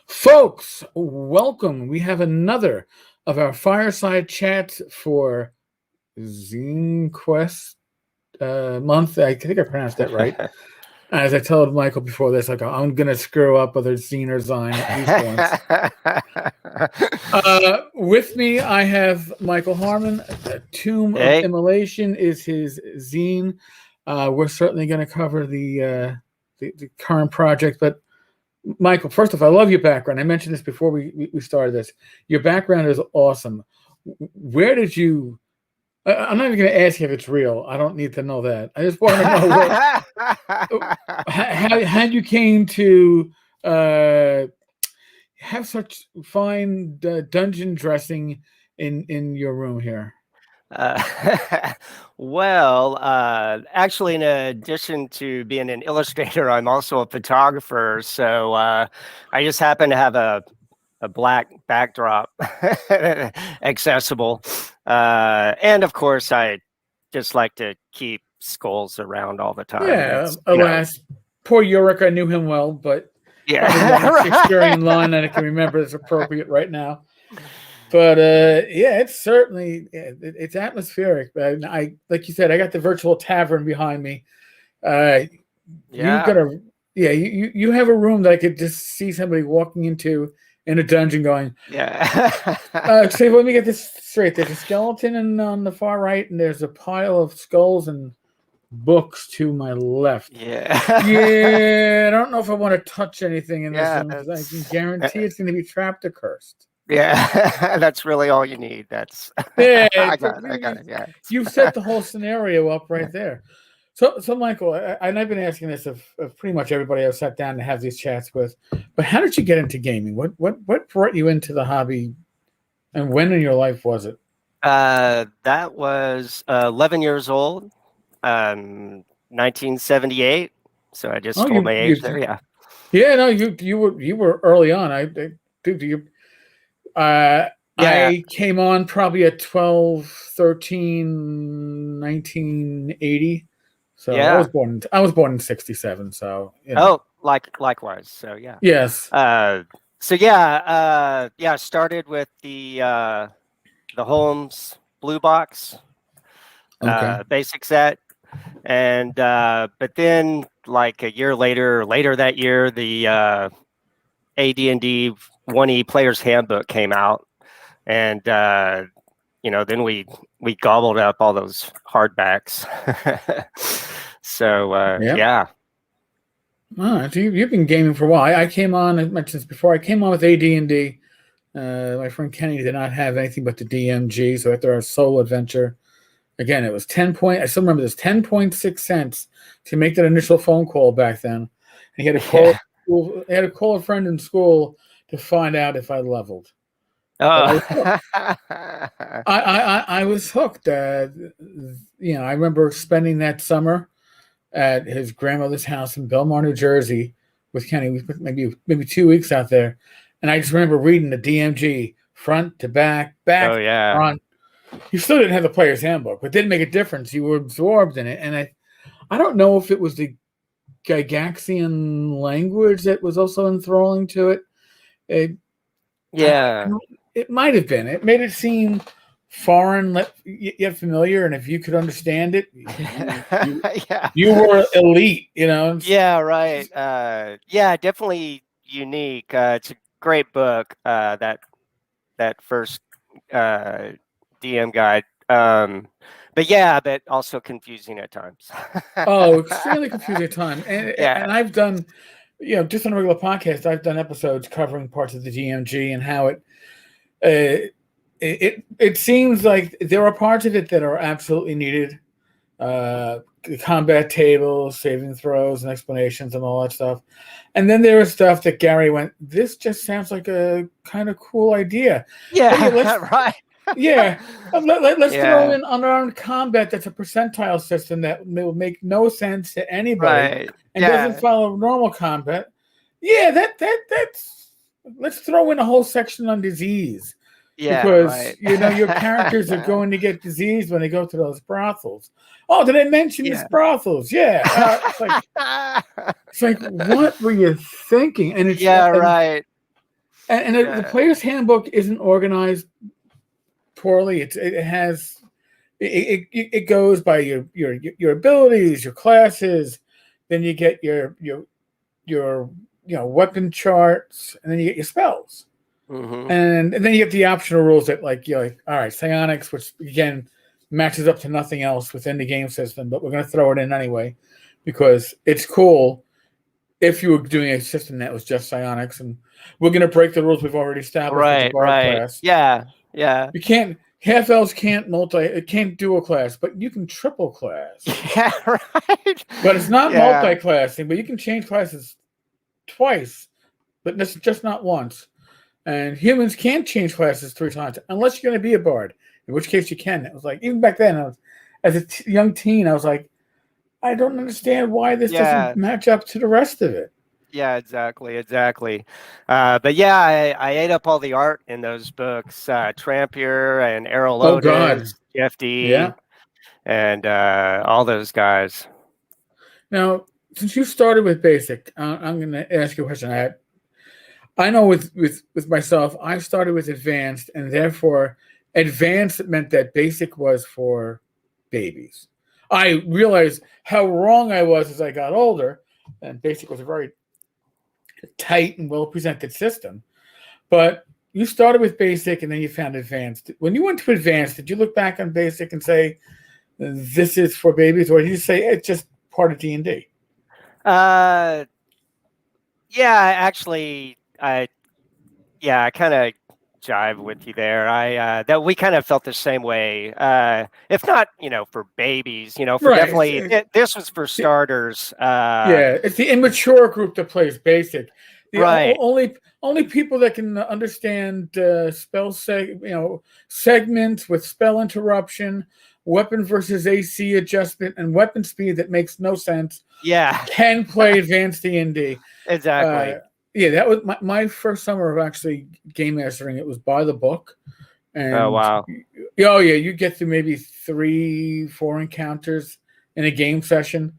Folks, welcome. We have another of our fireside chats for ZineQuest month. I think I pronounced that right. As I told Michael before this, like I'm gonna screw up whether it's Zine or Zine at least once. With me, I have Michael Harmon. Tomb of Immolation is his zine. We're certainly going to cover the current project, but Michael, first off, I love your background. I mentioned this before we started this. Your background is awesome. Where did you? I'm not even going to ask you if it's real. I don't need to know that. I just want to know how you came to have such fine dungeon dressing in your room here. Actually, in addition to being an illustrator, I'm also a photographer. So I just happen to have a black backdrop accessible. And of course, I just like to keep skulls around all the time. Yeah, alas, poor Yorick, I knew him well, but yeah, Shakespearean line that I can remember is appropriate right now. But yeah, it's certainly it's atmospheric. I like you said, I got the virtual tavern behind me. You have a room that I could just see somebody walking into in a dungeon going, so let me get this straight. There's a skeleton on the far right, and there's a pile of skulls and books to my left. Yeah, I don't know if I want to touch anything in this room because I can guarantee it's going to be trapped or cursed. Yeah, that's really all you need. That's I got it. Yeah, you've set the whole scenario up right there. So Michael, and I've been asking this of pretty much everybody I've sat down to have these chats with, but how did you get into gaming? What brought you into the hobby, and when in your life was it? That was 11 years old, 1978. So I just told my age there. Yeah. Yeah, no, you were early on. I came on probably at 12, 13, 1980. So I was born in 67. So likewise. So yeah. Yes. I started with the Holmes Blue Box basic set, and but then like a year later that year, the OD&d 1E Player's Handbook came out, and then we gobbled up all those hardbacks. So so you've been gaming for a while. I came on, I mentioned this before, I came on with AD&D. My friend Kenny did not have anything but the DMG, so after our solo adventure, again, it was I still remember this, 10.6 cents to make that initial phone call back then. And he had to call a friend in school to find out if I leveled. I was hooked. I remember spending that summer at his grandmother's house in Belmar, New Jersey, with Kenny. We spent maybe 2 weeks out there, and I just remember reading the DMG front to back, front. You still didn't have the player's handbook, but it didn't make a difference. You were absorbed in it, and I don't know if it was the Gygaxian language that was also enthralling to it. It might have been. It made it seem foreign yet familiar, and if you could understand it, you were elite. Yeah, right. Definitely unique. It's a great book. That first DM guide. But also confusing at times. Extremely confusing at times. And I've done, just on a regular podcast, I've done episodes covering parts of the DMG and how it seems like there are parts of it that are absolutely needed. The combat tables, saving throws, and explanations, and all that stuff. And then there is stuff that Gary went, this just sounds like a kind of cool idea. Right. Yeah, let's throw in unarmed combat. That's a percentile system that will make no sense to anybody and doesn't follow normal combat. Yeah, that's. Let's throw in a whole section on disease. Because your characters are going to get diseased when they go to those brothels. Oh, did I mention these brothels? Yeah. It's like, what were you thinking? And it's right. And the player's handbook isn't organized poorly. It goes by your abilities, your classes. Then you get your weapon charts, and then you get your spells. Mm-hmm. And then you get the optional rules that all right, psionics, which again matches up to nothing else within the game system, but we're going to throw it in anyway because it's cool. If you were doing a system that was just psionics, and we're going to break the rules we've already established with the bard class. Yeah. You can't. Half elves can't dual class, but you can triple class. Yeah, right. But it's not multi-classing. But you can change classes twice, but just not once. And humans can't change classes 3 times unless you're going to be a bard, in which case you can. It was like, even back then, as a young teen, I was like, I don't understand why this doesn't match up to the rest of it. Yeah, exactly. But yeah, I ate up all the art in those books. Trampier and Errol Otis, Jeff D, and all those guys. Now, since you started with basic, I'm going to ask you a question. I know with myself, I started with advanced, and therefore advanced meant that basic was for babies. I realized how wrong I was as I got older, and basic was a very tight and well-presented system. But you started with basic, and then you found advanced. When you went to advanced, did you look back on basic and say, this is for babies, or did you say it's just part of D&D? Yeah, actually, I kind of jive with you there. That we kind of felt the same way. If not, for babies, for definitely, this was for starters. It's the immature group that plays basic. Right. Only people that can understand spell segments with spell interruption, weapon versus AC adjustment, and weapon speed that makes no sense. Yeah, can play advanced D&D. Exactly. That was my first summer of actually game mastering. It was by the book. And oh wow. You get through maybe 3-4 encounters in a game session,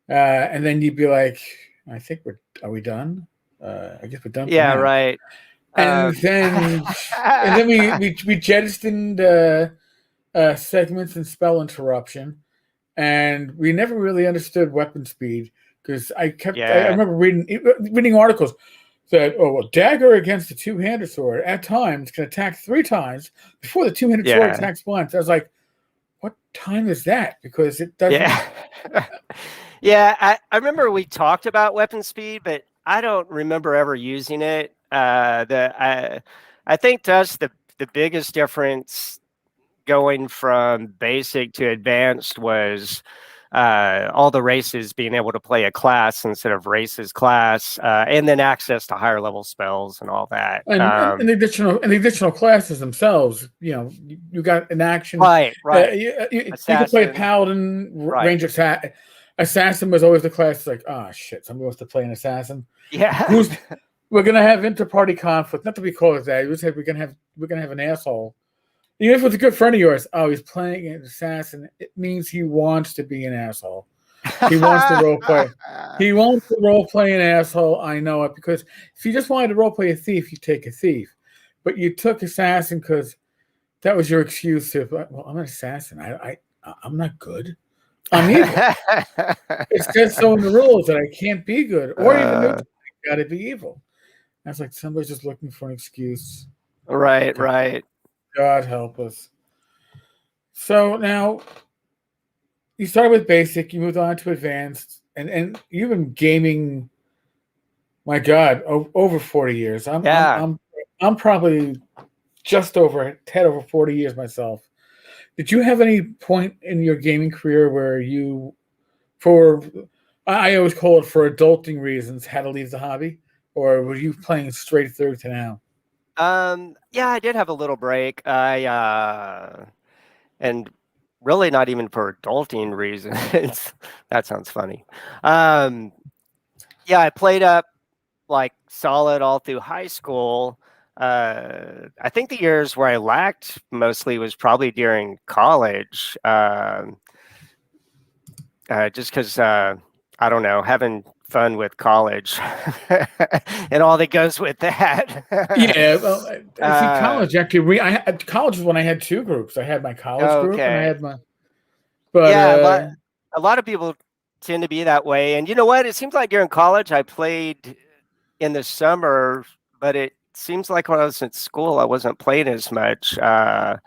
and then you'd be like, I think are we done? I guess we're done. Yeah, right. And then we jettisoned segments and spell interruption, and we never really understood weapon speed because I remember reading articles that dagger against a two-handed sword at times can attack 3 times before the two-handed sword attacks once. I was like, what time is that? Because it doesn't. I remember we talked about weapon speed, but I don't remember ever using it. I think to us the biggest difference going from basic to advanced was all the races being able to play a class instead of races class, and then access to higher level spells and all that. And the additional classes themselves, you got an action. Right. You could play a paladin, ranger, assassin was always the class. Like, oh shit, somebody wants to play an assassin. Yeah. We're gonna have inter-party conflict. Not to be called as that. We said we're gonna have an asshole. Even if it's a good friend of yours, he's playing an assassin. It means he wants to be an asshole. He wants to role play. He wants to role play an asshole. I know it, because if you just wanted to role play a thief, you take a thief. But you took assassin because that was your excuse to. Well, I'm an assassin. I'm not good. I'm evil. It's just so in the rules that I can't be good, or even got to be evil. That's like somebody's just looking for an excuse. Right. God help us. So now you started with basic, you moved on to advanced, and you've been gaming. My God, over 40 years. I'm probably just over 40 years myself. Did you have any point in your gaming career where I always call it for adulting reasons, had to leave the hobby, or were you playing straight through to now? I did have a little break. And really not even for adulting reasons. That sounds funny. I played up like solid all through high school. I think the years where I lacked mostly was probably during college. Just because I don't know, having fun with college and all that goes with that. Yeah, well, see, college actually. College is when I had two groups. I had my college group, and I Okay. had my. But Yeah, a lot of people tend to be that way. And you know what? It seems like during college I played in the summer, but it seems like when I was in school I wasn't playing as much. you And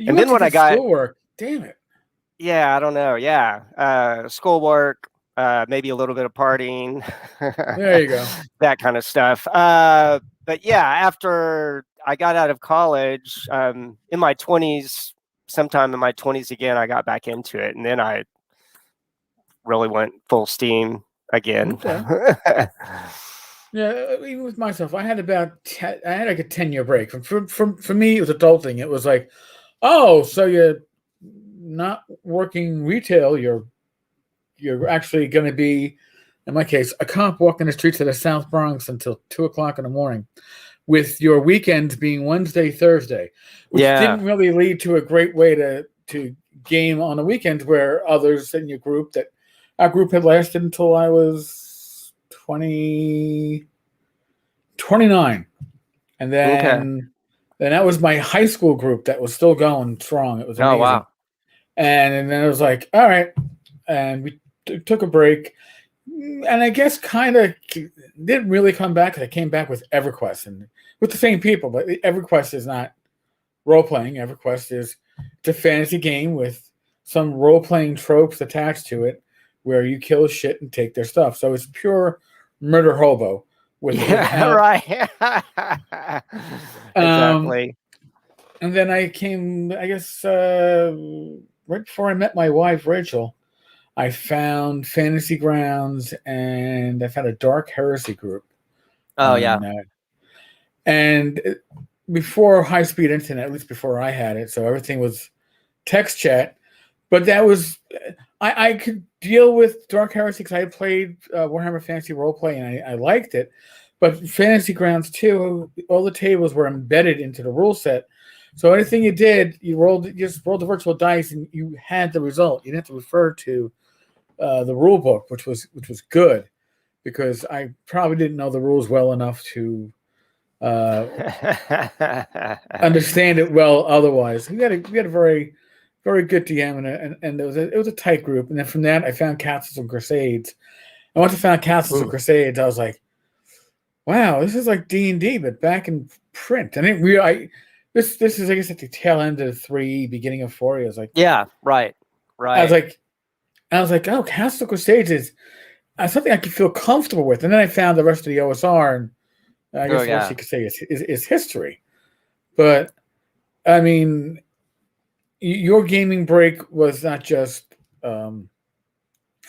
have then to when do I got, schoolwork. Damn it. yeah, I don't know. Yeah. Schoolwork, maybe a little bit of partying, There you go. that kind of stuff. But yeah, after I got out of college, in my 20s, sometime in my 20s again, I got back into it. And then I really went full steam again. Okay. Yeah, even with myself, I had I had like a 10-year break. For me, it was adulting. It was like, oh, so you're not working retail. You're actually going to be, in my case, a cop walking the streets of the South Bronx until 2 o'clock in the morning, with your weekends being Wednesday, Thursday, which Yeah. didn't really lead to a great way to game on the weekends, where others in your group our group had lasted until I was 29. And Okay. then that was my high school group that was still going strong. It was Oh, amazing. wow. And then it was like, all right. And we took a break. And I guess kind of didn't really come back. I came back with EverQuest and with the same people. But EverQuest is not role-playing. EverQuest is it's a fantasy game with some role-playing tropes attached to it, where you kill shit and take their stuff. So it's pure murder hobo. Right. Exactly. And then I came, I guess, right before I met my wife, Rachel, I found Fantasy Grounds, and I found a Dark Heresy group. Oh, yeah. And before high-speed internet, at least before I had it, so everything was text chat. But that was, I could deal with Dark Heresy because I had played Warhammer Fantasy Roleplay, and I liked it. But Fantasy Grounds 2, all the tables were embedded into the rule set. So anything you did, you just rolled the virtual dice, and you had the result. You didn't have to refer to the rule book, which was good, because I probably didn't know the rules well enough to understand it well. Otherwise, we had a very, very good DM, and it was a tight group. And then from that, I found Castles and Crusades. And once I found Castles and Crusades, I was like, wow, this is like D&D, but back in print. I didn't realize this is, I guess, at the tail end of 3, beginning of 4. I was like, yeah, right. I was like, oh, Castle Crusades is something I could feel comfortable with. And then I found the rest of the OSR, and I guess the worst you could say is history. But I mean, your gaming break was not just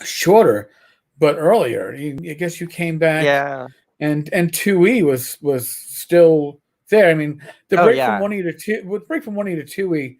shorter, but earlier. I guess you came back. Yeah. And 2E was still there. I mean, the break from 1E to 2E,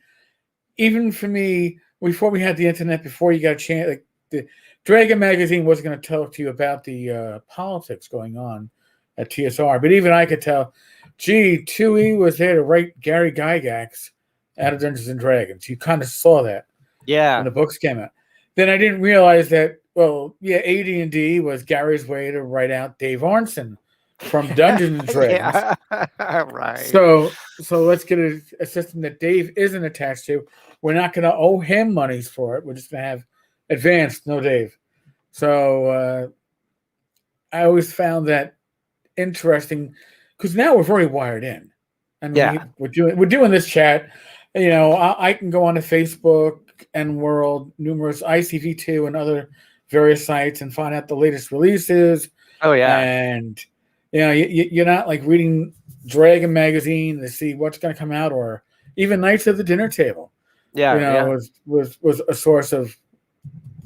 even for me, before we had the internet, before you got a chance, like the Dragon magazine wasn't going to talk to you about the politics going on at TSR, but even I could tell, gee, 2E was there to write Gary Gygax out of Dungeons and Dragons. You kind of saw that when the books came out. Then I didn't realize that, well, yeah, AD&D was Gary's way to write out Dave Arnson from Dungeons and Dragons. Right. So let's get a system that Dave isn't attached to. We're not going to owe him monies for it. We're just going to have advanced, no Dave. So I always found that interesting, because now we're very wired in. I mean, we're doing this chat. You know, I can go on to Facebook and World, numerous ICV2 and other various sites, and find out the latest releases. Oh, yeah. And you know, you're not like reading Dragon magazine to see what's going to come out, or even Knights of the Dinner Table. Yeah, you know, was a source of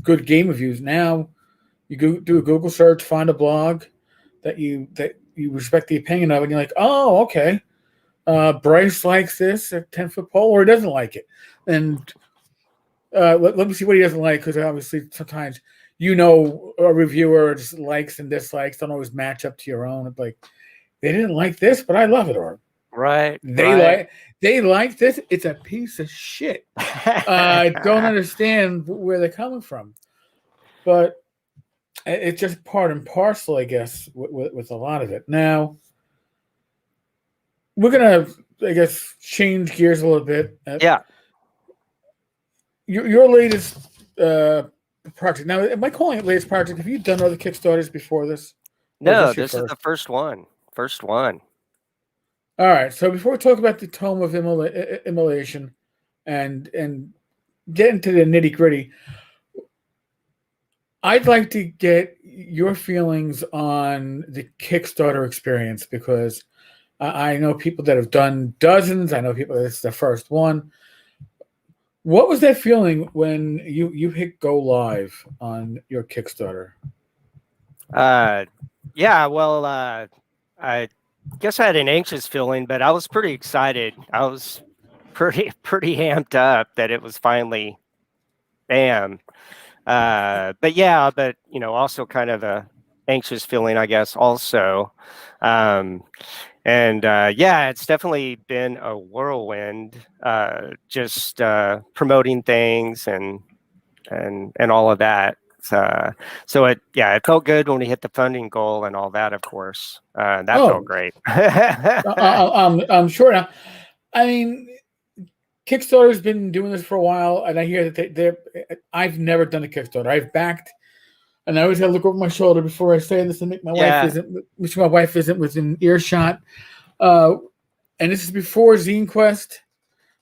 good game reviews. Now you go do a Google search, find a blog that you respect the opinion of, and you're like, oh, okay, Bryce likes this at 10-foot pole, or he doesn't like it, and let me see what he doesn't like, because obviously sometimes, you know, a reviewer's likes and dislikes don't always match up to your own. It's like, they didn't like this, but I love it. Or they like this. It's a piece of shit. I don't understand where they're coming from. But it's just part and parcel, I guess, with a lot of it. Now, we're gonna, I guess, change gears a little bit. Yeah. Your latest project. Now, am I calling it latest project? Have you done other Kickstarters before this? Or No, your this is first? the first one. First one. All right. So before we talk about the Tomb of Immolation and get into the nitty gritty, I'd like to get your feelings on the Kickstarter experience, because I know people that have done dozens. I know people that it's the first one. What was that feeling when you hit go live on your Kickstarter? Yeah, well, I guess I had an anxious feeling, but I was pretty excited. I was pretty amped up that it was finally bam. But yeah, but also kind of a anxious feeling, I guess, also. Um, and yeah, it's definitely been a whirlwind, just promoting things and all of that. So it felt good when we hit the funding goal and all that. Of course, that felt Oh, great. I'm sure. Now, I mean, Kickstarter's been doing this for a while, and I hear that they're. I've never done a Kickstarter. I've backed, and I always got to look over my shoulder before I say this, and make my wife isn't within earshot. And this is before ZineQuest,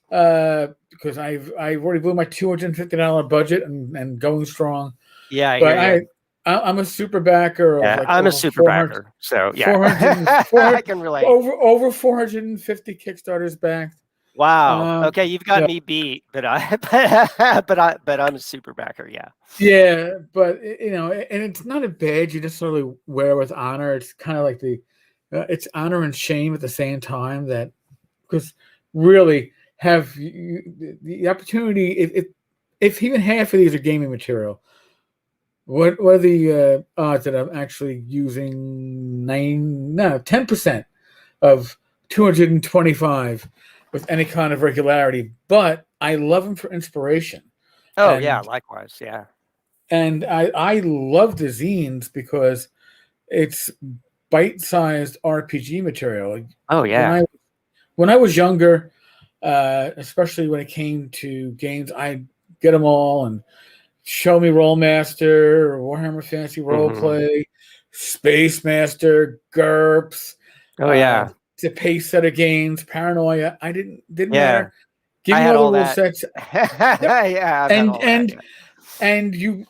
because I've already blew my $250 budget and going strong. Yeah, I But hear you. I'm a super backer of like I'm a super backer, so yeah, 400 I can relate. over 450 Kickstarters backed. Wow. Okay, you've got me beat, but I'm a super backer. Yeah. Yeah, but and it's not a badge you necessarily wear with honor. It's kind of like it's honor and shame at the same time. That because really have the opportunity, if even half of these are gaming material, what are the odds that I'm actually using 10% of 225 with any kind of regularity? But I love them for inspiration. Oh yeah, likewise, yeah. And I love the zines because it's bite-sized RPG material. Oh yeah. When I was younger, especially when it came to games, I'd get them all and Show Me Rollmaster, or Warhammer Fantasy Roleplay, Space Master, GURPS. Oh yeah. The pace setter games, Paranoia. I didn't matter. Give I me had all the all rule that. sets. Yeah, and you,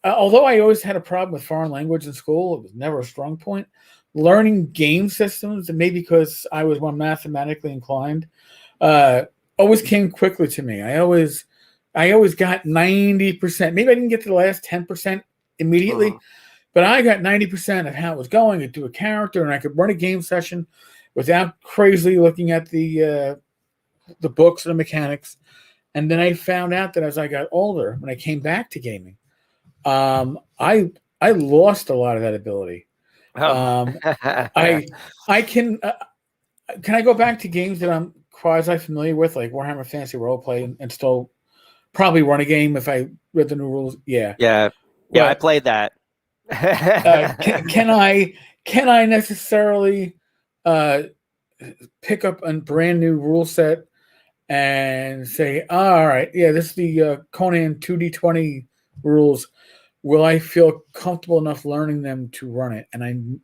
although I always had a problem with foreign language in school, it was never a strong point. Learning game systems, and maybe because I was more mathematically inclined, always came quickly to me. I always got 90%. Maybe I didn't get to the last 10% immediately, but I got 90% of how it was going. I'd do a character, and I could run a game session without crazily looking at the books and the mechanics. And then I found out that as I got older, when I came back to gaming, I lost a lot of that ability. I can I go back to games that I'm quasi familiar with, like Warhammer Fantasy Roleplay, and still probably run a game if I read the new rules. Yeah, I played that. Can I necessarily pick up a brand new rule set and say, all right, yeah, this is the Conan 2D20 rules. Will I feel comfortable enough learning them to run it? And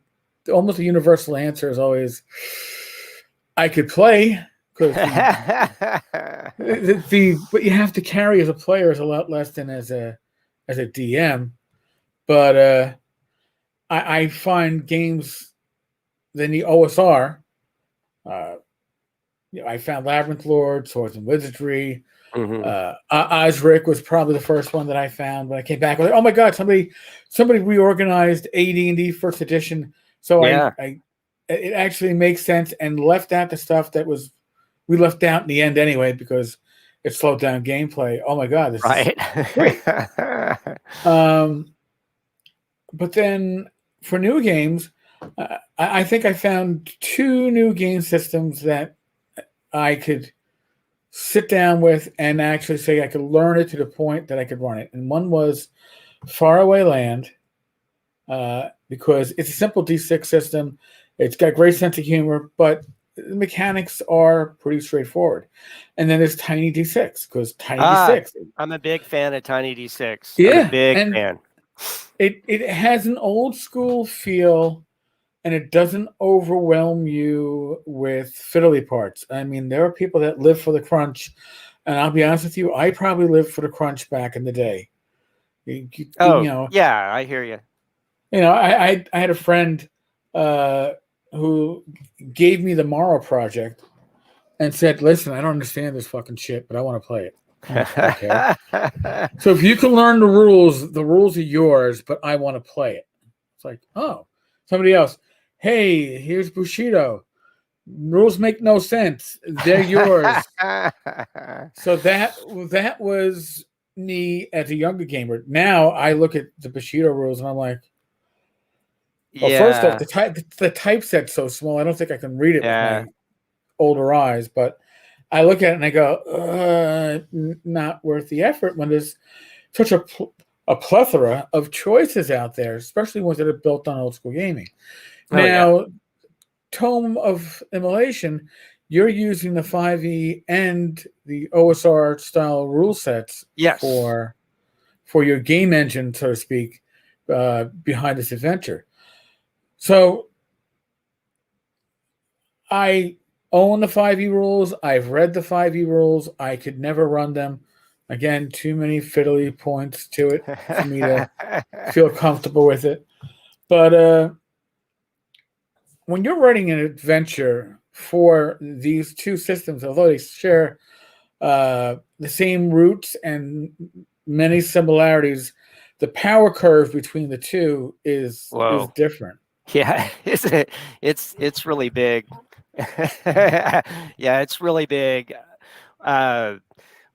almost the universal answer is always, I could play, because what you have to carry as a player is a lot less than as a DM. But I find games than the OSR. I found Labyrinth Lord, Swords and Wizardry. Osric was probably the first one that I found when I came back. I was like, oh my god, somebody reorganized AD&D first edition. So it actually makes sense, and left out the stuff that we left out in the end anyway, because it slowed down gameplay. Oh my god, this is great. But then for new games, I think I found 2 new game systems that I could sit down with and actually say I could learn it to the point that I could run it. And one was Faraway Land, because it's a simple D6 system. It's got a great sense of humor, but the mechanics are pretty straightforward. And then there's Tiny D6 because Tiny D6. I'm a big fan of Tiny D6. I'm a Yeah, big and fan. it has an old school feel, and it doesn't overwhelm you with fiddly parts. I mean, there are people that live for the crunch, and I'll be honest with you, I probably lived for the crunch back in the day. You know, yeah, I hear you. I had a friend who gave me the Morrow Project and said, "Listen, I don't understand this fucking shit, but I want to play it." Okay. So if you can learn the rules are yours, but I want to play it. It's like, oh, somebody else. Hey, here's Bushido. Rules make no sense. They're yours. So that was me as a younger gamer. Now I look at the Bushido rules and I'm like, well, first off, the typeset's so small, I don't think I can read it with my older eyes. But I look at it and I go, not worth the effort when there's such a plethora of choices out there, especially ones that are built on old school gaming. Tomb of Immolation, you're using the 5e and the OSR style rule sets for your game engine, so to speak, behind this adventure. So I own the 5e rules. I've read the 5e rules. I could never run them. Again, too many fiddly points to it for me to feel comfortable with it. But when you're writing an adventure for these two systems, although they share the same roots and many similarities, the power curve between the two is different. Yeah, it's really big. Yeah, it's really big.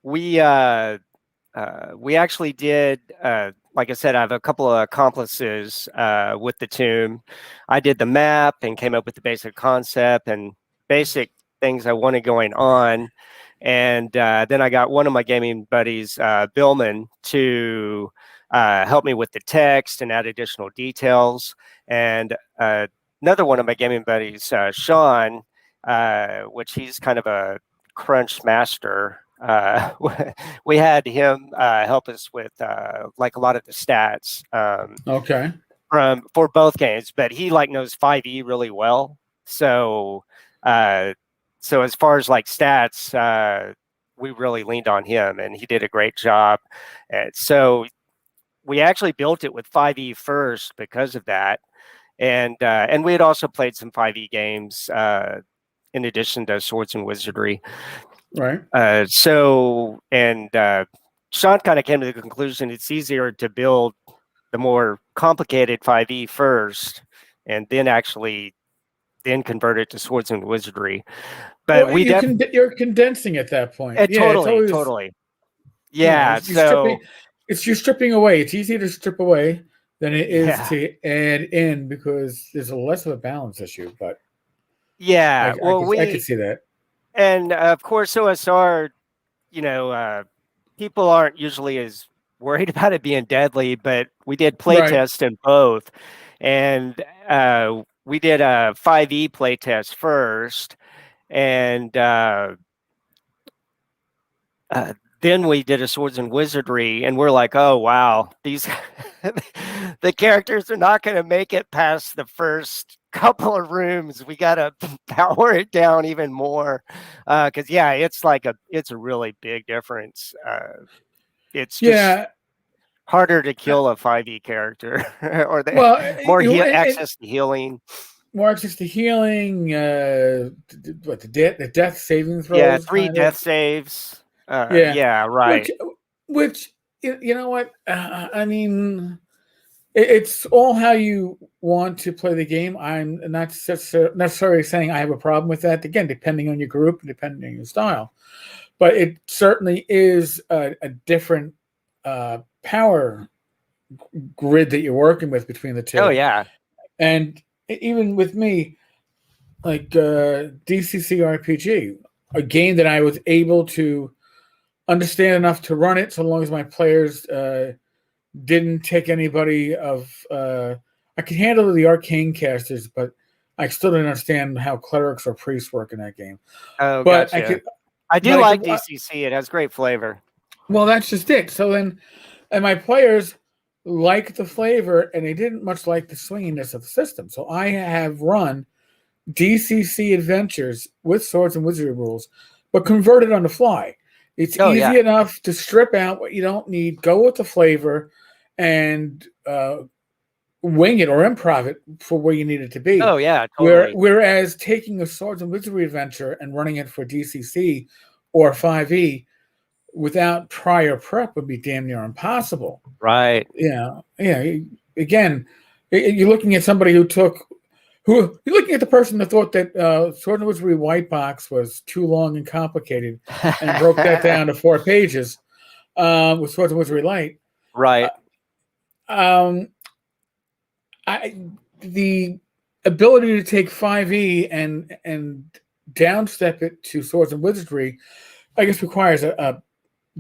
We actually did. Like I said, I have a couple of accomplices with the tomb. I did the map and came up with the basic concept and basic things I wanted going on. And then I got one of my gaming buddies, Billman, to help me with the text and add additional details. And another one of my gaming buddies, Sean, which he's kind of a crunch master. We had him help us with like a lot of the stats. For both games, but he like knows 5e really well. So as far as like stats, we really leaned on him, and he did a great job. And so we actually built it with 5e first because of that, and we had also played some 5e games in addition to Swords and Wizardry. Right. Sean kind of came to the conclusion it's easier to build the more complicated 5e first, and then convert it to Swords and Wizardry. But you're condensing at that point. Totally. Yeah, you're stripping away. It's easier to strip away than it is to add in because there's a less of a balance issue. But yeah, I could see that. And of course, OSR, people aren't usually as worried about it being deadly, but we did play test in both, and we did a 5e play test first, and then we did a Swords and Wizardry, and we're like, oh wow, these the characters are not going to make it past the first couple of rooms. We got to power it down even more because it's a really big difference. It's just harder to kill a 5e character, or access to healing. More access to healing. The death saving throws. Yeah, 3 death saves. Right. Which you know what? I mean, it's all how you want to play the game. I'm not necessarily saying I have a problem with that. Again, depending on your group and depending on your style, but it certainly is a different power grid that you're working with between the two. Oh yeah, and even with me, like DCC RPG, a game that I was able to understand enough to run it, so long as my players didn't take anybody of I can handle the arcane casters, but I still don't understand how clerics or priests work in that game. Oh, But gotcha. I do like DCC. It has great flavor. Well, that's just it. So then, and my players like the flavor, and they didn't much like the swinginess of the system. So I have run DCC adventures with swords and wizardry rules, but converted on the fly. It's easy enough to strip out what you don't need, go with the flavor, and wing it or improv it for where you need it to be. Oh yeah, totally. Whereas taking a swords and wizardry adventure and running it for DCC or 5e without prior prep would be damn near impossible. Right. Yeah. Again, you're looking at somebody you're looking at the person that thought that Sword and Wizardry White Box was too long and complicated and broke that down to 4 pages with Swords and Wizardry Light. Right. The ability to take 5e and downstep it to Swords and Wizardry, I guess, requires a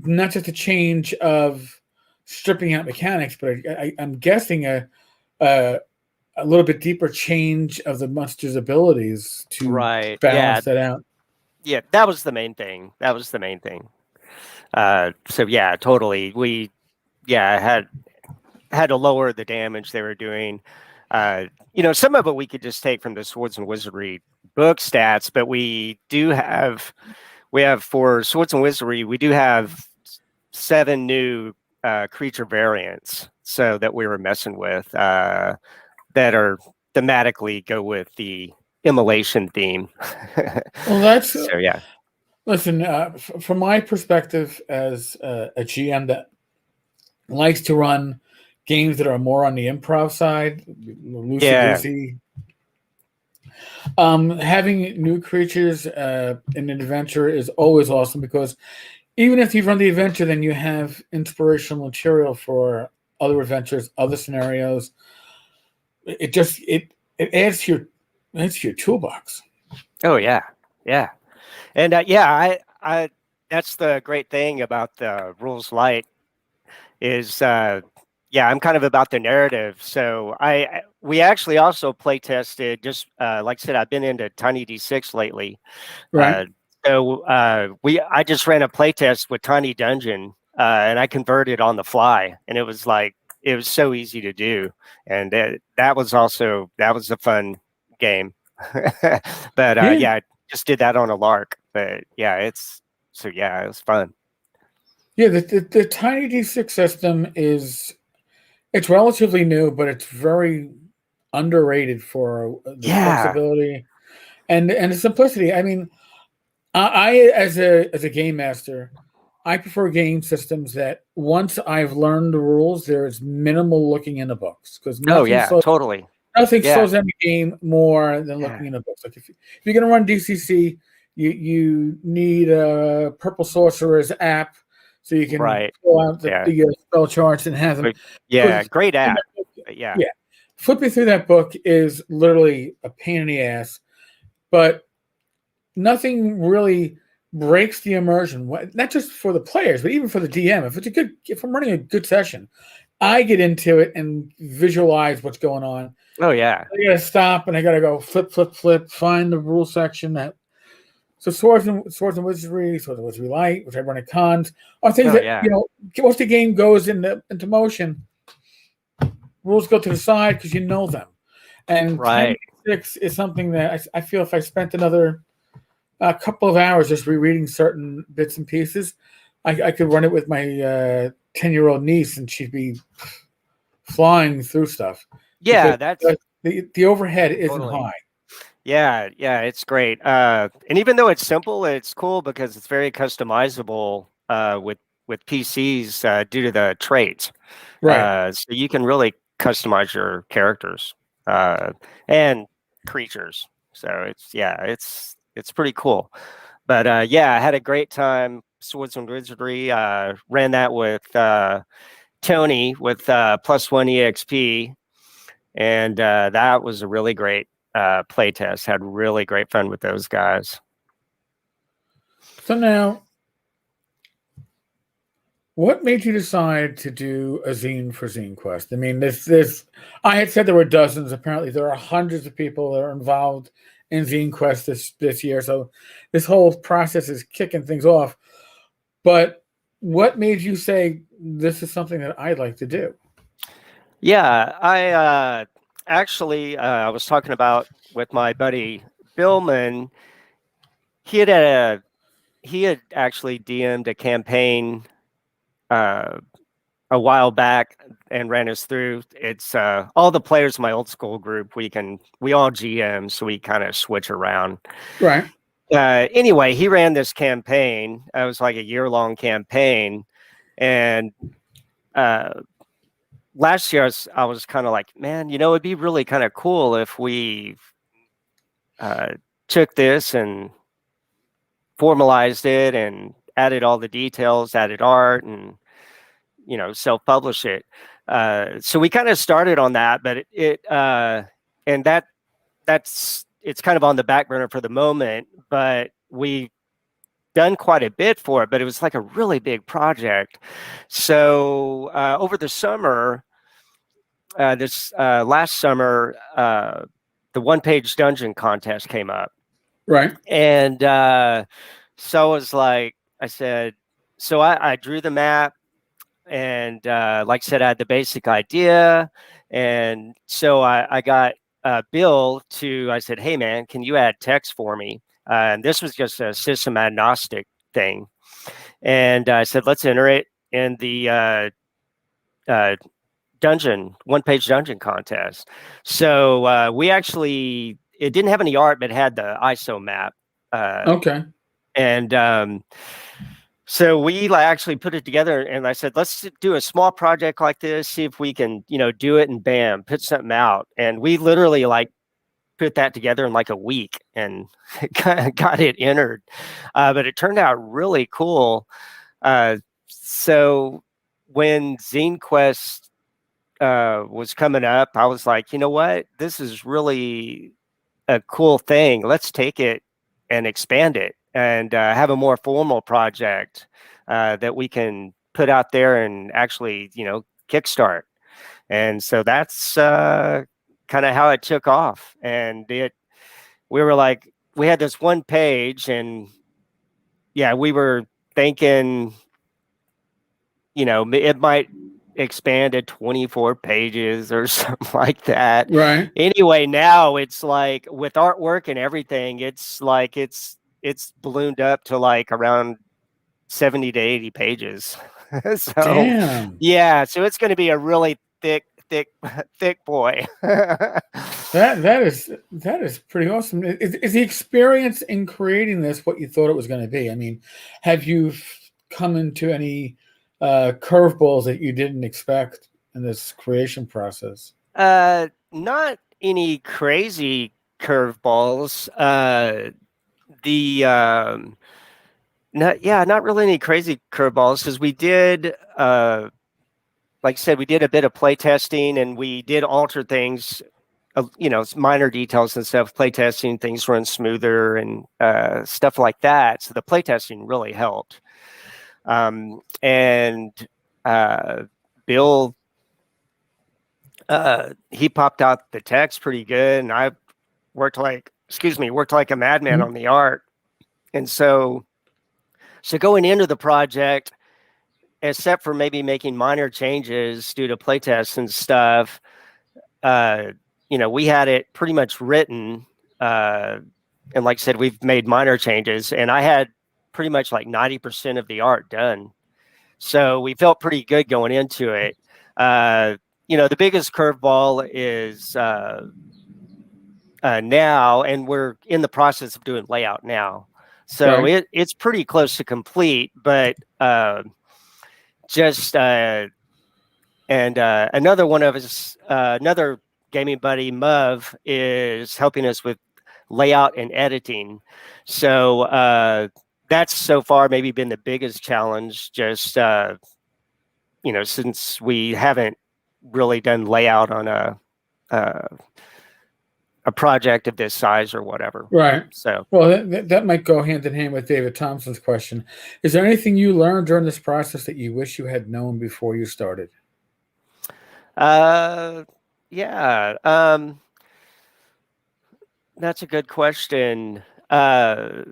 not just a change of stripping out mechanics, but I'm guessing a little bit deeper change of the monster's abilities to balance that out. Yeah, that was the main thing. So yeah, totally. We had to lower the damage they were doing. Some of it we could just take from the Swords and Wizardry book stats, but we have for Swords and Wizardry, we do have 7 new creature variants, so that we were messing with that are thematically go with the immolation theme. Well, that's so yeah. Listen, from my perspective as a GM that likes to run games that are more on the improv side, loosey-goosey. Having new creatures in an adventure is always awesome, because even if you've run the adventure, then you have inspirational material for other adventures, other scenarios. It adds to your toolbox. Oh yeah, and I that's the great thing about the rules light is I'm kind of about the narrative. So we actually also play tested, just like I said, I've been into Tiny D6 lately. Right. I just ran a play test with Tiny Dungeon, and I converted on the fly, and it was so easy to do, and that was a fun game. But I just did that on a lark. But it was fun. Yeah, the Tiny D6 system it's relatively new, but it's very underrated for the flexibility and the simplicity. I mean, I as a game master, I prefer game systems that once I've learned the rules, there's minimal looking in the books, because nothing slows down the game more than looking in the books. Like if you're going to run DCC, you need a Purple Sorcerer's app so you can pull out the spell charts and have them. Great app. Flipping through that book is literally a pain in the ass, but nothing really breaks the immersion, not just for the players, but even for the DM. If I'm running a good session, I get into it and visualize what's going on. Oh yeah. I gotta stop and I gotta go flip, find the rule section. So Swords and Wizardry, Swords and Wizardry Light, which I run at cons, are things once the game goes into motion, rules go to the side because you know them. And 6 is something that I feel if I spent another couple of hours just rereading certain bits and pieces, I could run it with my 10-year-old niece and she'd be flying through stuff. Yeah, that's the overhead isn't high. Yeah, it's great. And even though it's simple, it's cool because it's very customizable with PCs due to the traits. Right. So you can really customize your characters and creatures. So it's pretty cool. But I had a great time. Swords and Wizardry, ran that with Tony with +1 EXP, and that was a really great play test. Had really great fun with those guys. So now, What made you decide to do a zine for ZineQuest? I mean, this I had said there were dozens. Apparently, there are hundreds of people that are involved in ZineQuest this year. So this whole process is kicking things off. But what made you say this is something that I'd like to do? Yeah, I actually I was talking about with my buddy Billman. He had he had actually DM'd a campaign uh, a while back and ran us through. It's all the players in my old school group. We all GM, so we kind of switch around. Right. Anyway, he ran this campaign. It was like a year-long campaign, and last year I was kind of like, man, it'd be really kind of cool if we took this and formalized it and added all the details, added art, and self-publish it. So we kind of started on that, but and it's kind of on the back burner for the moment. But we done quite a bit for it, but it was like a really big project. So over the summer, this last summer, the one-page dungeon contest came up. Right. And so I said, so I drew the map, and like I said, I had the basic idea. And so I got Bill I said, hey man, can you add text for me? And this was just a system agnostic thing. And I said, let's enter it in the one-page dungeon contest. So it didn't have any art, but it had the ISO map. Okay. And so we actually put it together, and I said, let's do a small project like this, see if we can, do it, and bam, put something out. And we literally put that together in like a week and got it entered. But it turned out really cool. So when ZineQuest was coming up, I was like, you know what? This is really a cool thing. Let's take it and expand it and have a more formal project that we can put out there and actually, kickstart. And so that's kind of how it took off. And we had this one page, and yeah, we were thinking, it might expand to 24 pages or something like that. Right. Anyway, now it's like with artwork and everything, it's like it's ballooned up to like around 70 to 80 pages. So Damn. yeah, so it's going to be a really thick boy. That is pretty awesome. Is the experience in creating this what you thought it was going to be? I mean, have you come into any curveballs that you didn't expect in this creation process? Not any crazy curveballs. Not really any crazy curveballs, because we did, like I said, we did a bit of play testing, and we did alter things, minor details and stuff. Play testing, things run smoother and stuff like that. So the play testing really helped. And Bill, he popped out the text pretty good, and I worked like a madman on the art. And so going into the project, except for maybe making minor changes due to playtests and stuff, we had it pretty much written. And like I said, we've made minor changes, and I had pretty much like 90% of the art done. So we felt pretty good going into it. The biggest curveball is now, and we're in the process of doing layout now. So Right. it's pretty close to complete, but another one of us, another gaming buddy, Muv, is helping us with layout and editing. So that's so far maybe been the biggest challenge, just since we haven't really done layout on a project of this size or whatever. Right. So, well, that might go hand in hand with David Thompson's question. Is there anything you learned during this process that you wish you had known before you started? Yeah, that's a good question. Yeah,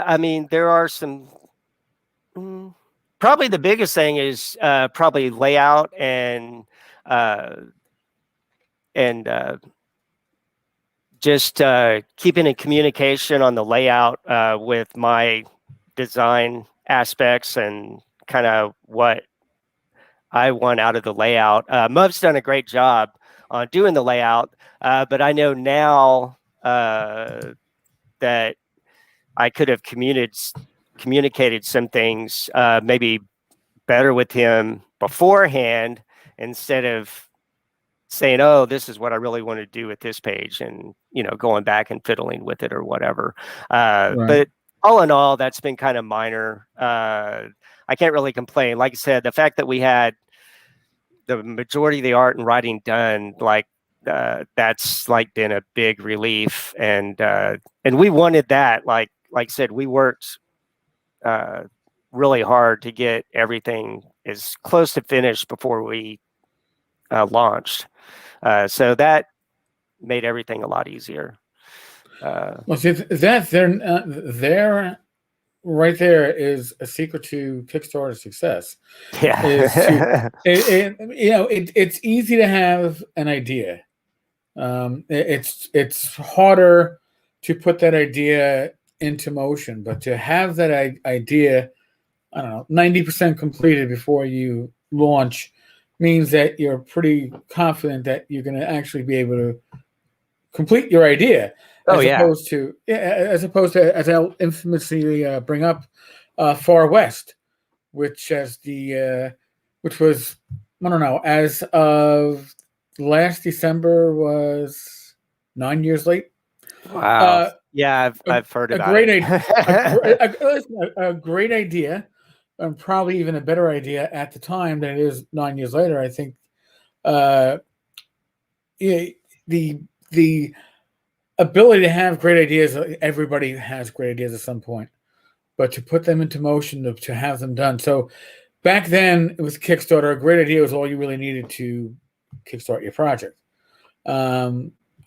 I mean, there are some. Probably the biggest thing is probably layout and just keeping in communication on the layout with my design aspects and kind of what I want out of the layout. Muv's done a great job on doing the layout, but I know now that I could have communicated some things maybe better with him beforehand instead of saying, "Oh, this is what I really want to do with this page," and going back and fiddling with it or whatever. Right. But all in all, that's been kind of minor. I can't really complain. Like I said, the fact that we had the majority of the art and writing done, like that's like been a big relief, and we wanted that. Like I said, we worked really hard to get everything as close to finished before we launched. So that made everything a lot easier. Well, see, that there, right there is a secret to Kickstarter success. Yeah, It's easy to have an idea. It's harder to put that idea into motion, but to have that idea, I don't know, 90% completed before you launch means that you're pretty confident that you're going to actually be able to complete your idea. Opposed to, as I'll infamously bring up, Far West, which was, I don't know, as of last December was 9 years late. Wow. Yeah, I've heard about it. A great idea, and probably even a better idea at the time than it is 9 years later. I think the ability to have great ideas, everybody has great ideas at some point, but to put them into motion, to have them done. So back then, it was Kickstarter. A great idea was all you really needed to kickstart your project.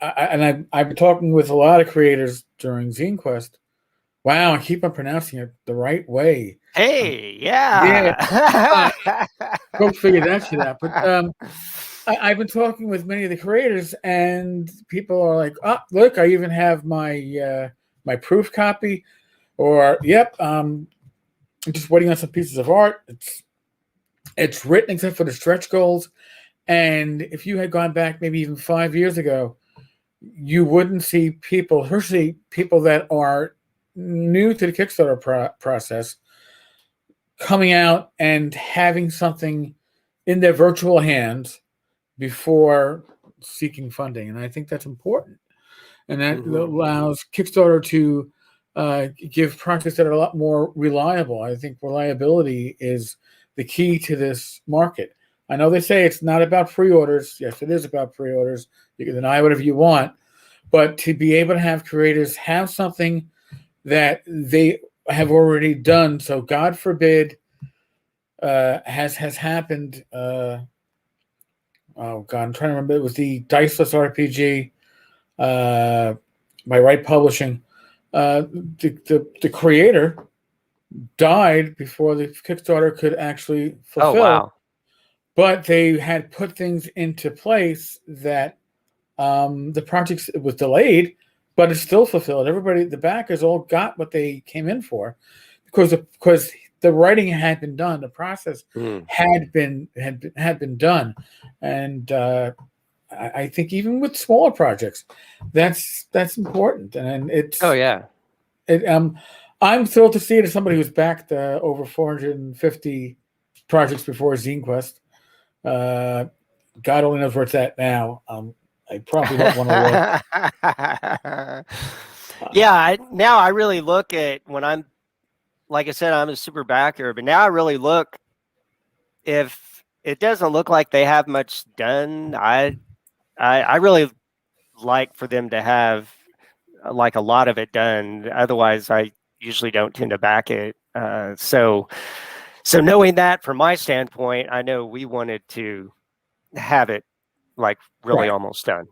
I've been talking with a lot of creators during ZineQuest. Wow, I keep on pronouncing it the right way. Hey, yeah. Go figure that shit out. But I've been talking with many of the creators, and people are like, "Oh, look, I even have my my proof copy," or "Yep, I'm just waiting on some pieces of art. It's written except for the stretch goals." And if you had gone back maybe even 5 years ago, you wouldn't see people, especially people that are new to the Kickstarter process, coming out and having something in their virtual hands before seeking funding. And I think that's important. And that allows Kickstarter to give projects that are a lot more reliable. I think reliability is the key to this market. I know they say it's not about pre-orders. Yes, it is about pre-orders. You can deny whatever you want. But to be able to have creators have something that they have already done, so God forbid has happened. Oh God, I'm trying to remember. It was the Diceless RPG by Right Publishing. The creator died before the Kickstarter could actually fulfill. Oh wow! But they had put things into place that the project was delayed, but it's still fulfilled. Everybody, the backers, all got what they came in for because the writing had been done, the process had been done, and I think even with smaller projects, that's important, and it's I'm thrilled to see it as somebody who's backed over 450 projects before ZineQuest. God only knows where it's at now. I probably don't want to look. Now I really look at when I'm, like I said, I'm a super backer, but now I really look, if it doesn't look like they have much done, I really like for them to have like a lot of it done. Otherwise, I usually don't tend to back it. So knowing that from my standpoint, I know we wanted to have it like really almost done.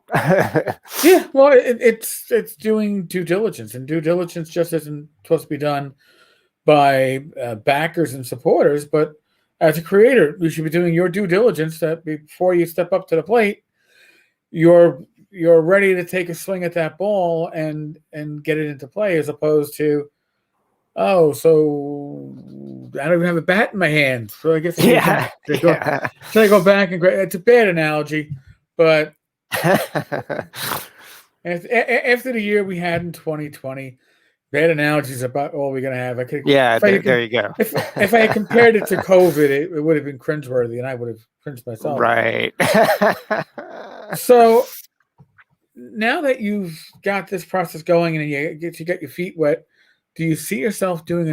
Yeah, well, it's doing due diligence, and due diligence just isn't supposed to be done by backers and supporters, but as a creator, you should be doing your due diligence that before you step up to the plate, you're ready to take a swing at that ball and get it into play, as opposed to, oh, so I don't even have a bat in my hand, so I guess should I go back and it's a bad analogy, but after the year we had in 2020, bad analogies about all we're gonna have. I could, there you go. If I had compared it to COVID, it would have been cringeworthy, and I would have cringed myself. Right. So now that you've got this process going and you get your feet wet, do you see yourself doing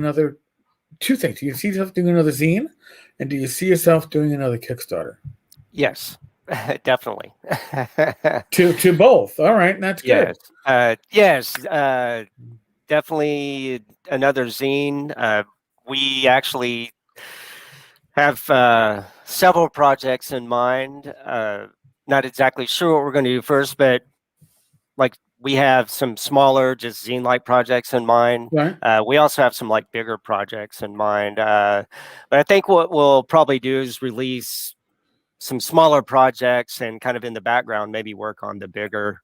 two things? Do you see yourself doing another zine, and do you see yourself doing another Kickstarter? Yes, definitely. to both. All right, that's good. Yes, definitely another zine. We actually have several projects in mind. Not exactly sure what we're going to do first, but like we have some smaller, just zine-like projects in mind. Right. We also have some like bigger projects in mind. But I think what we'll probably do is release some smaller projects and kind of in the background, maybe work on the bigger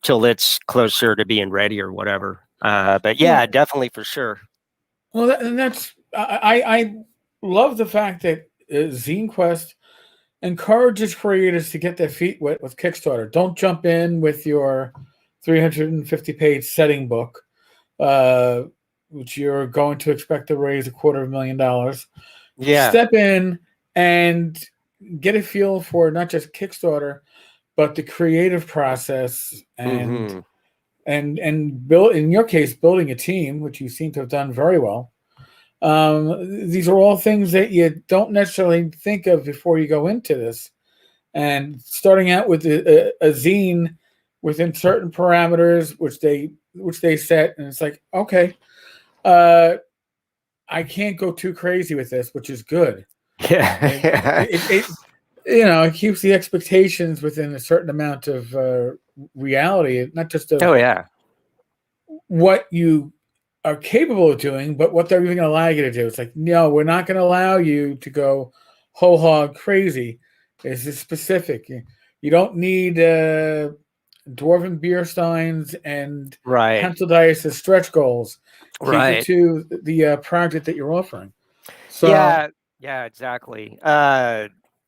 till it's closer to being ready or whatever. But yeah, definitely for sure. Well, I love the fact that ZineQuest encourages creators to get their feet wet with Kickstarter. Don't jump in with your 350-page setting book, which you're going to expect to raise $250,000. Yeah. Step in and get a feel for not just Kickstarter, but the creative process and build, in your case, building a team, which you seem to have done very well. These are all things that you don't necessarily think of before you go into this. And starting out with a zine within certain parameters, which they set, and it's like, okay, I can't go too crazy with this, which is good. It keeps the expectations within a certain amount of reality, not just what you are capable of doing, but what they're even going to allow you to do. It's like, no, we're not going to allow you to go whole hog crazy. This is specific. You don't need dwarven beer steins and pencil dice as stretch goals. Keep it to the project that you're offering. So yeah, exactly.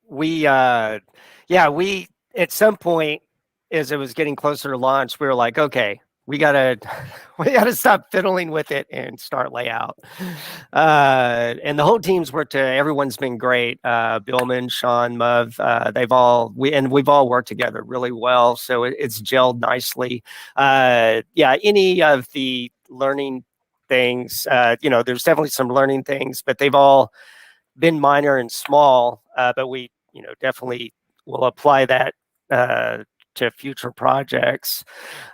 We at some point, as it was getting closer to launch, we were like, okay, we gotta stop fiddling with it and start layout. And the whole team's worked. Everyone's been great. Billman, Sean, Muv, we've all worked together really well. So it's gelled nicely. Any of the learning things, there's definitely some learning things, but they've all been minor and small. But we, definitely will apply that to future projects.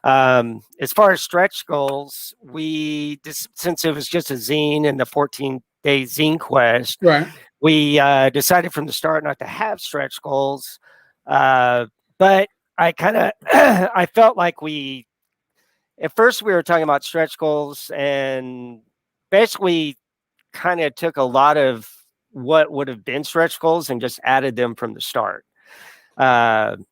As far as stretch goals, since it was just a zine and the 14-day ZineQuest, we decided from the start not to have stretch goals. But I kind of I felt like at first we were talking about stretch goals and basically kind of took a lot of what would have been stretch goals and just added them from the start.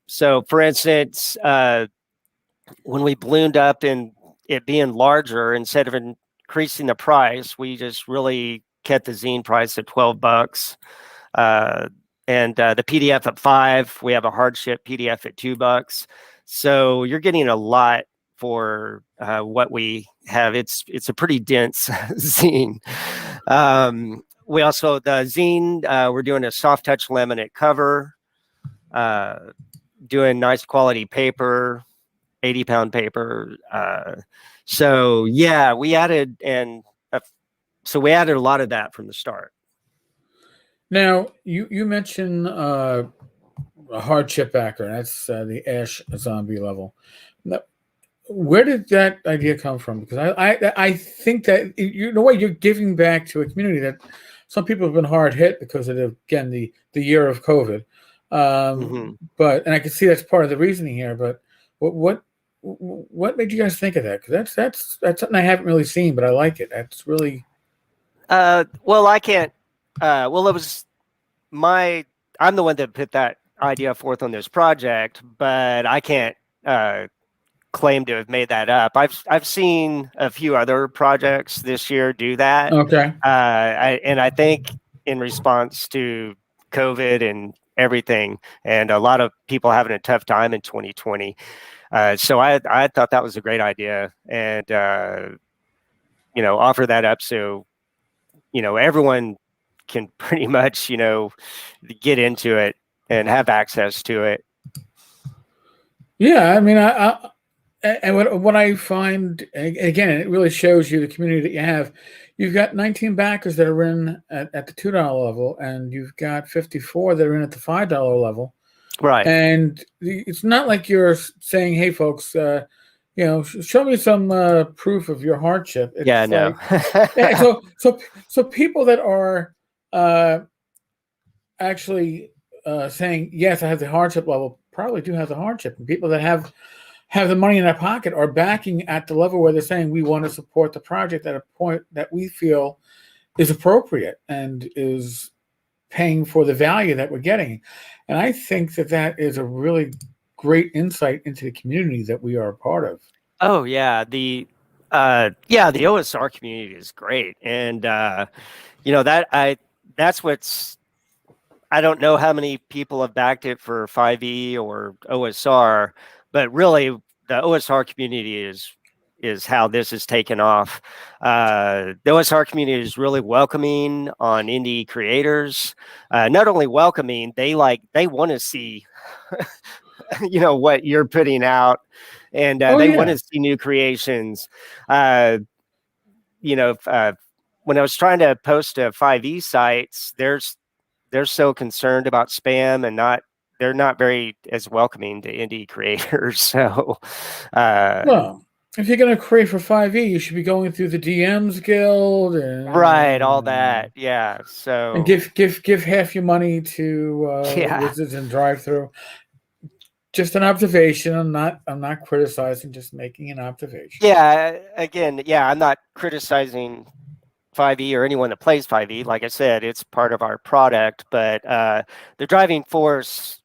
So for instance, when we ballooned up in it being larger, instead of increasing the price, we just really kept the zine price at $12. And the PDF at $5. We have a hardship PDF at $2. So you're getting a lot for what we have. It's a pretty dense zine. We also, the zine, we're doing a soft touch laminate cover, doing nice quality paper, 80-pound paper. So yeah, we added a lot of that from the start. Now you mentioned a hardship backer. That's the Ash zombie level. Now, where did that idea come from? Because I think that you know what, you're giving back to a community that some people have been hard hit because of the year of COVID. But and I can see that's part of the reasoning here. But what made you guys think of that? Because that's something I haven't really seen, but I like it. That's really well, I can't. Well, it was I'm the one that put that idea forth on this project, but I can't claim to have made that up. I've seen a few other projects this year do that. okay. And I think in response to COVID and everything, and a lot of people having a tough time in 2020. So I thought that was a great idea, and offer that up so everyone can pretty much get into it and have access to it. Yeah, I mean, and what I find, again, it really shows you the community that you have. You've got 19 backers that are in at the $2 level, and you've got 54 that are in at the $5 level. Right. And it's not like you're saying, "Hey, folks, show me some proof of your hardship." It's yeah, no. yeah, so people that are actually saying, "Yes, I have the hardship level," probably do have the hardship, and people that have the money in their pocket are backing at the level where they're saying, "We want to support the project at a point that we feel is appropriate and is paying for the value that we're getting." And I think that is a really great insight into the community that we are a part of. Oh yeah, the OSR community is great, and that's what's. I don't know how many people have backed it for 5e or OSR, but really the OSR community is how this is taken off. The OSR community is really welcoming on indie creators. Not only welcoming, they want to see, what you're putting out, and they want to see new creations. When I was trying to post to 5e sites, they're so concerned about spam and they're not very as welcoming to indie creators. So, well, if you're going to create for 5e, you should be going through the DMs Guild and right, all that, yeah. So and give half your money to Wizards and Drive Through. Just an observation. I'm not criticizing, just making an observation. Yeah, again, I'm not criticizing 5e or anyone that plays 5e. Like I said, it's part of our product, but the driving force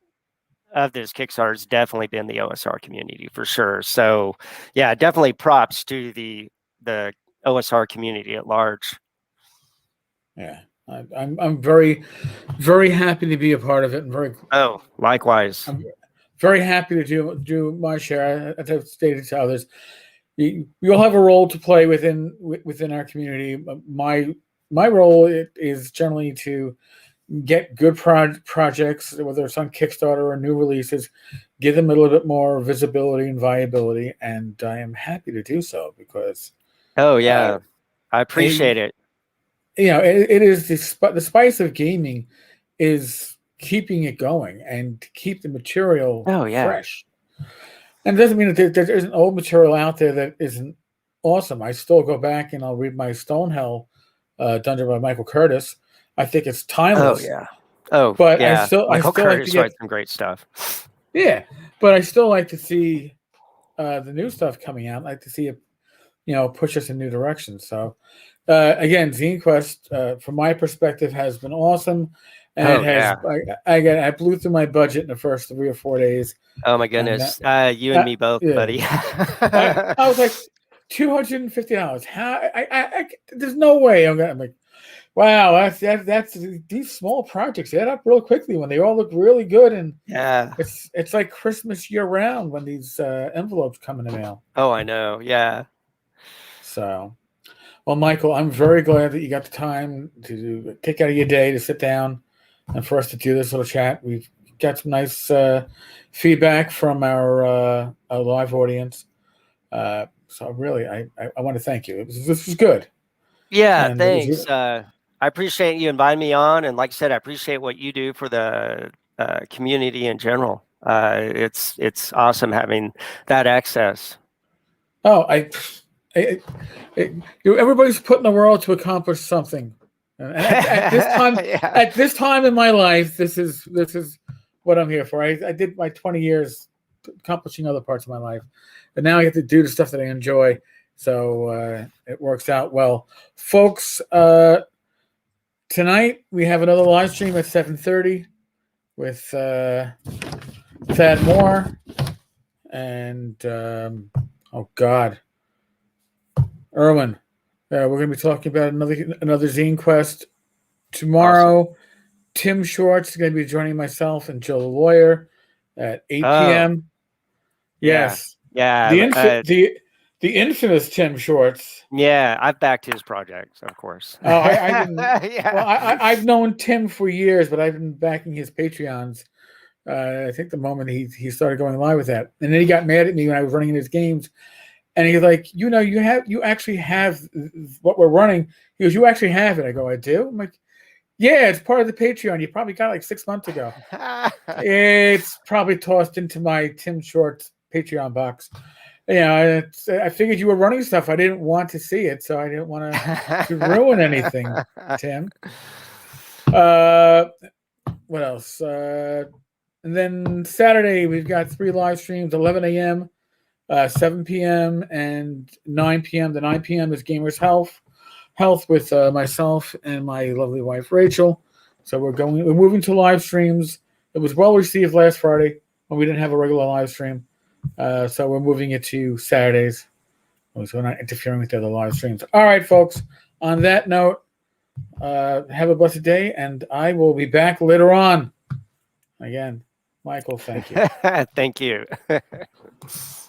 of this Kickstarter has definitely been the OSR community for sure. So yeah, definitely props to the OSR community at large. Yeah, I'm very, very happy to be a part of it, and likewise. I'm very happy to do my share. As I've stated to others, we all have a role to play within our community. My role is generally to get good projects, whether it's on Kickstarter or new releases, give them a little bit more visibility and viability, and I am happy to do so because. Oh yeah, I appreciate it. It is the spice of gaming is keeping it going and to keep the material fresh. And it doesn't mean that there isn't old material out there that isn't awesome. I still go back and I'll read my Stonehell dungeon by Michael Curtis. I think it's timeless. Oh yeah. Oh, but yeah. Michael Curtis writes some great stuff. Yeah, but I still like to see the new stuff coming out. I like to see it, push us in new directions. So, again, ZineQuest, from my perspective, has been awesome. And I blew through my budget in the first 3 or 4 days. Oh my goodness. You and me both, buddy. I was like, $250. How? There's no way I'm like, wow, that's these small projects add up real quickly when they all look really good, and it's like Christmas year round when these envelopes come in the mail. Oh, I know. Yeah. So, well, Michael, I'm very glad that you got the time to take out of your day to sit down and for us to do this little chat. We've got some nice feedback from our live audience. So really, I want to thank you. This was good. Yeah, and thanks. I appreciate you inviting me on, and like I said, I appreciate what you do for the community in general. It's awesome having that access. Oh, everybody's put in the world to accomplish something. And at this time, Yeah. at this time in my life, this is what I'm here for. I did my 20 years accomplishing other parts of my life, and now I get to do the stuff that I enjoy. So it works out well, folks. Tonight we have another live stream at 7:30 with Thad Moore and oh God, Erwin. We're going to be talking about another ZineQuest tomorrow. Awesome. Tim Shorts is going to be joining myself and Joe the Lawyer at 8 p.m. Yes. Yeah. The infamous Tim Shorts. Yeah, I've backed his projects, of course. Oh, I didn't. Yeah. Well, I've known Tim for years, but I've been backing his Patreons. I think the moment he started going live with that, and then he got mad at me when I was running his games, and he's like, you actually have what we're running. He goes, you actually have it. I go, I do. I'm like, yeah, it's part of the Patreon. You probably got it like 6 months ago. It's probably tossed into my Tim Shorts Patreon box. I figured you were running stuff. I didn't want to see it, so I didn't want to ruin anything, Tim. What else? And then Saturday, we've got 3 live streams, 11 a.m., 7 p.m., and 9 p.m. The 9 p.m. is Gamers Health with myself and my lovely wife, Rachel. So we're moving to live streams. It was well received last Friday when we didn't have a regular live stream. So we're moving it to Saturdays. So we're not interfering with the other live streams. All right, folks. On that note, have a blessed day, and I will be back later on. Again, Michael, thank you. Thank you.